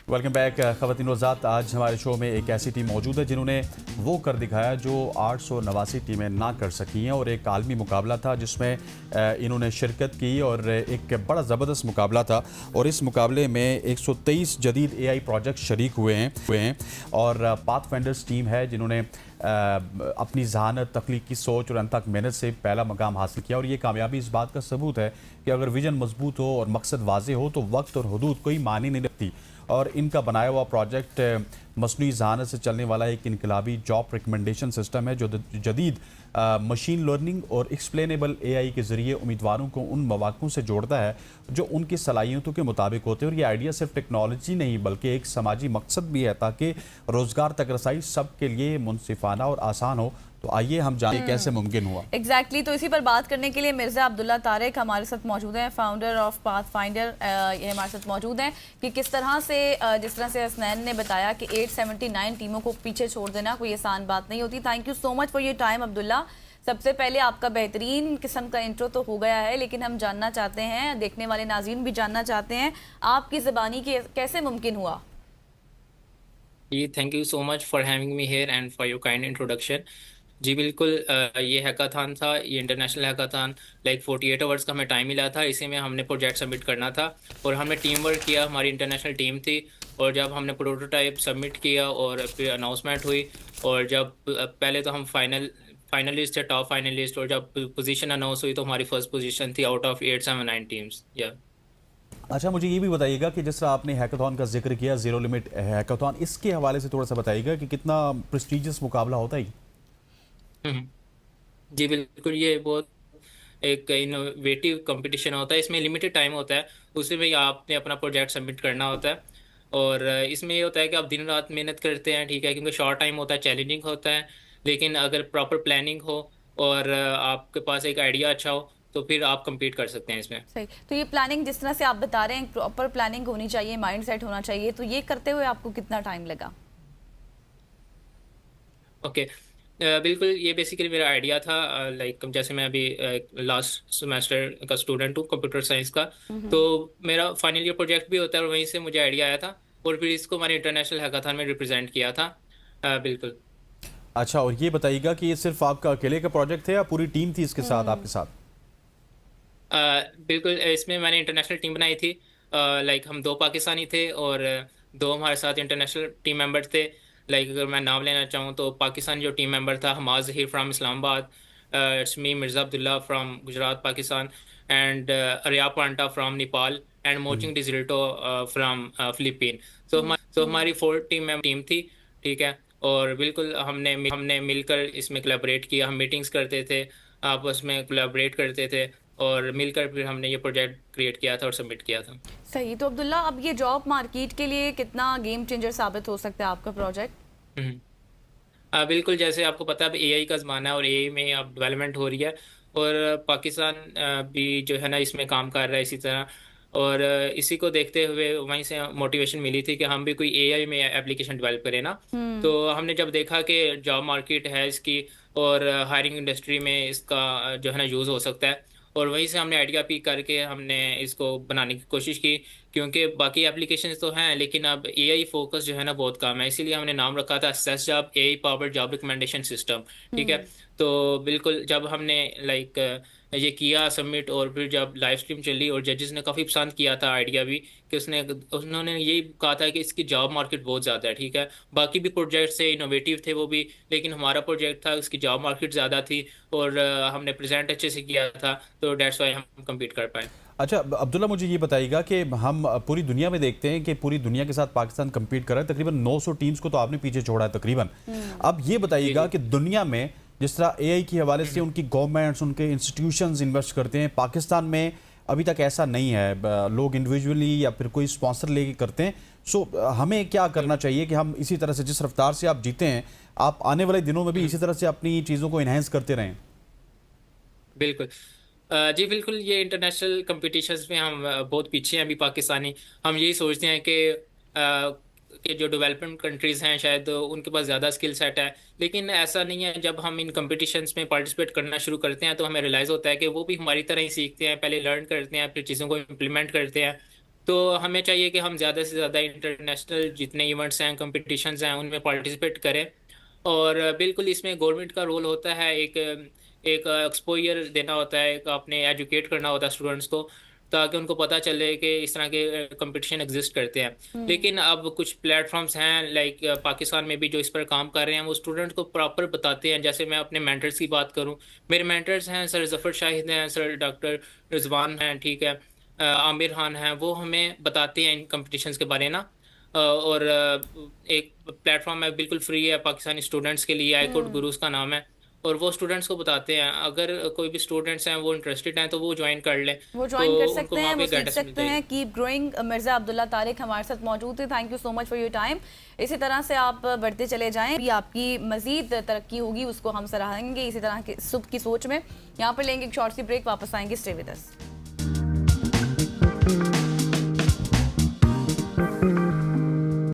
Welcome back ख़वातीन वज़ात। आज हमारे शो में एक ऐसी टीम मौजूद है जिन्होंने वो कर दिखाया जो 889 टीमें ना कर सकी हैं, और एक आलमी मुकाबला था जिसमें इन्होंने शिरकत की और एक बड़ा ज़बरदस्त मुकाबला था। और इस मुकाबले में 123 जदीद एआई प्रोजेक्ट शरीक हुए हैं और पाथफाइंडर्स टीम है जिन्होंने अपनी जहानत, तख्लीकी सोच और अनथक मेहनत से पहला मकाम हासिल किया। और ये कामयाबी इस बात का सबूत है कि अगर विजन मजबूत हो और मकसद वाज़े हो तो वक्त और हदूद कोई मानी नहीं रखती। और इनका बनाया हुआ प्रोजेक्ट मसनूई जहानत से चलने वाला एक इनकलाबी जॉब रिकमेंडेशन सिस्टम है जो जदीद मशीन लर्निंग और एक्सप्लेनेबल एआई के ज़रिए उम्मीदवारों को उन मौक़ों से जोड़ता है जो उनकी सलाहियतों के मुताबिक होते हैं। और ये आइडिया सिर्फ टेक्नोलॉजी नहीं बल्कि एक समाजी मकसद भी है ताकि रोज़गार तक रसाई सब के लिए मुनसिफाना और आसान हो। तो आइए हम जानें कैसे मुमकिन हुआ। एग्जैक्टली तो इसी पर बात करने के लिए मिर्ज़ा अब्दुल्ला तारिक हमारे साथ मौजूद हैं, फाउंडर ऑफ पाथफाइंडर। ये हमारे साथ मौजूद हैं कि किस तरह से जिस तरह से हसनैन ने बताया कि 879 टीमों को पीछे छोड़ देना कोई आसान बात नहीं होती। Thank you so much for your time Abdullah. सबसे पहले आपका बेहतरीन किस्म का इंट्रो तो हो गया है, लेकिन हम जानना चाहते हैं, देखने वाले नाज़रीन भी जानना चाहते हैं, आपकी ज़बानी कैसे मुमकिन हुआ? जी, thank you so much for having me here and for your kind introduction. जी बिल्कुल, ये हैकाथॉन था, ये इंटरनेशनल हैकाथॉन। लाइक 48 आवर्स का हमें टाइम मिला था, इसी में हमने प्रोजेक्ट सबमिट करना था और हमने टीम वर्क किया, हमारी इंटरनेशनल टीम थी। और जब हमने प्रोटोटाइप सबमिट किया और फिर अनाउंसमेंट हुई, और जब पहले तो हम फाइनलिस्ट थे, टॉप फाइनलिस्ट, और जब पोजीशन अनाउंस हुई तो हमारी फर्स्ट पोजीशन थी आउट ऑफ 879 टीम्स। या अच्छा, मुझे ये भी बताइएगा कि जिस तरह आपने हैकाथॉन का जिक्र किया, ज़ीरो लिमिट हैकाथॉन, इसके हवाले से थोड़ा सा बताइएगा कि कितना प्रेस्टीजियस मुकाबला होता है। हम्म। जी बिल्कुल, ये बहुत एक इनोवेटिव कंपटीशन होता है। इसमें लिमिटेड टाइम होता है, उसी में आपने अपना प्रोजेक्ट सबमिट करना होता है। और इसमें ये होता है कि आप दिन रात मेहनत करते हैं, ठीक है, क्योंकि शॉर्ट टाइम होता है, चैलेंजिंग होता है। लेकिन अगर प्रॉपर प्लानिंग हो और आपके पास एक आइडिया अच्छा हो तो फिर आप compete कर सकते हैं इसमें। सही। तो ये प्लानिंग जिस तरह से आप बता रहे हैं, प्रॉपर प्लानिंग होनी चाहिए, माइंड सेट होना चाहिए, तो ये करते हुए आपको कितना टाइम लगा? ओके, बिल्कुल, ये बेसिकली मेरा आइडिया था। लाइक जैसे मैं अभी लास्ट सेमेस्टर का स्टूडेंट हूँ कंप्यूटर साइंस का, तो मेरा फाइनल ईयर प्रोजेक्ट भी होता है और वहीं से मुझे आइडिया आया था और फिर इसको मैंने इंटरनेशनल हैकाथॉन में रिप्रेजेंट किया था। बिल्कुल। अच्छा, और ये बताइएगा कि ये सिर्फ आपका अकेले का प्रोजेक्ट थे या पूरी टीम थी इसके साथ, आपके साथ? बिल्कुल, इसमें मैंने इंटरनेशनल टीम बनाई थी। लाइक हम दो पाकिस्तानी थे और दो हमारे साथ इंटरनेशनल टीम मेंबर थे। लाइक अगर मैं नाम लेना चाहूँ तो पाकिस्तान जो टीम मेंबर था, Hamaz Zaheer from Islamabad, it's me Mirza Abdullah from Gujrat Pakistan, and Aria Panta from Nepal, and मोचिंग डिजिल्टो फ्राम फिलीपीन। तो हमारी 4 टीम थी, ठीक है। और बिल्कुल हमने मिलकर इसमें कोलैबोरेट किया, हम मीटिंग्स करते थे, आपस में कोलैबोरेट करते थे और मिलकर फिर हमने ये प्रोजेक्ट क्रिएट किया था और सबमिट किया था। सही। तो अब्दुल्ला, अब ये जॉब मार्केट के लिए कितना गेम चेंजर साबित हो सकता है आपका प्रोजेक्ट? हम्म। बिल्कुल, जैसे आपको पता है अब एआई का ज़माना है और एआई में अब डेवलपमेंट हो रही है, और पाकिस्तान भी जो है ना इसमें काम कर रहा है इसी तरह। और इसी को देखते हुए वहीं से मोटिवेशन मिली थी कि हम भी कोई एआई में एप्लीकेशन डेवलप करें ना। तो हमने जब देखा कि जॉब मार्केट है इसकी और हायरिंग इंडस्ट्री में इसका जो है ना यूज़ हो सकता है, और वहीं से हमने आइडिया पिक करके हमने इसको बनाने की कोशिश की। क्योंकि बाकी एप्लीकेशंस तो हैं लेकिन अब एआई फोकस जो है ना बहुत कम है, इसीलिए हमने नाम रखा था सेस job AI powered job recommendation system, ठीक है। तो बिल्कुल, जब हमने लाइक ये किया सबमिट और फिर जब लाइव स्ट्रीम चली और जजेस ने काफ़ी पसंद किया था आइडिया भी, कि उन्होंने यही कहा था कि इसकी जॉब मार्केट बहुत ज़्यादा है, ठीक है। बाकी भी प्रोजेक्ट से इनोवेटिव थे वो भी, लेकिन हमारा प्रोजेक्ट था उसकी जॉब मार्केट ज़्यादा थी और हमने प्रेजेंट अच्छे से किया था, तो डेट्स वाई हम कम्पीट कर पाए। अच्छा अब्दुल्ला, मुझे ये बताइएगा कि हम पूरी दुनिया में देखते हैं कि पूरी दुनिया के साथ पाकिस्तान compete कर रहा है, तकरीबन 900 टीम्स को तो आपने पीछे छोड़ा है तकरीबन। अब ये बताइएगा कि दुनिया में जिस तरह एआई के हवाले से उनकी गवर्नमेंट्स, उनके इंस्टीट्यूशंस इन्वेस्ट करते हैं, पाकिस्तान में अभी तक ऐसा नहीं है। लोग इंडिविजुअली या फिर कोई स्पॉन्सर लेके करते हैं। सो हमें क्या करना चाहिए कि हम इसी तरह से, जिस रफ्तार से आप जीते हैं, आप आने वाले दिनों में भी इसी तरह से अपनी चीज़ों को इन्हेंस करते रहें? बिल्कुल, जी बिल्कुल, ये इंटरनेशनल कंपटीशंस में हम बहुत पीछे हैं अभी पाकिस्तानी। हम यही सोचते हैं कि जो डेवलपमेंट कंट्रीज़ हैं शायद उनके पास ज़्यादा स्किल सेट है, लेकिन ऐसा नहीं है। जब हम इन कंपटीशंस में पार्टिसिपेट करना शुरू करते हैं तो हमें रियलाइज़ होता है कि वो भी हमारी तरह ही सीखते हैं, पहले लर्न करते हैं, फिर चीज़ों को इम्प्लीमेंट करते हैं तो हमें चाहिए कि हम ज़्यादा से ज़्यादा इंटरनेशनल जितने इवेंट्स हैं, कॉम्पिटिशन्स हैं, उनमें पार्टिसिपेट करें। और बिल्कुल इसमें गवर्नमेंट का रोल होता है, एक एक एक्सपोजर देना होता है, एक अपने एजुकेट करना होता है स्टूडेंट्स को, ताकि उनको पता चले कि इस तरह के कंपटीशन एग्जिस्ट करते हैं। लेकिन अब कुछ प्लेटफॉर्म्स हैं लाइक पाकिस्तान में भी जो इस पर काम कर रहे हैं, वो स्टूडेंट को प्रॉपर बताते हैं। जैसे मैं अपने मेंटर्स की बात करूं, मेरे मेंटर्स हैं सर जफ़र शाहिद हैं, सर डॉक्टर रिजवान हैं, ठीक है, आमिर खान हैं, वो हमें बताते हैं इन कंपटीशंस के बारे में ना। और एक प्लेटफॉर्म है बिल्कुल फ्री है पाकिस्तानी स्टूडेंट्स के लिए, आई कोड गुरुज का नाम है, और वो स्टूडेंट्स को बताते हैं। अगर कोई भी स्टूडेंट्स हैं वो इंटरेस्टेड हैं तो वो ज्वाइन कर लें, वो तो ज्वाइन कर उनको सकते हैं, वहाँ वो पे सीख गाइडेंस मिल सकते हैं। जाएगी। Keep growing. मिर्ज़ा अब्दुल्ला तारिक हमारे साथ मौजूद थे। Thank you so much for your time. इसी तरह से आप बढ़ते चले जाएं, भी आपकी मजीद तरक्की होगी, उसको हम सराहेंगे। इसी तरह के सुबह की सोच में यहाँ पर लेंगे एक शॉर्ट सी ब्रेक, वापस आएंगे। Stay with us.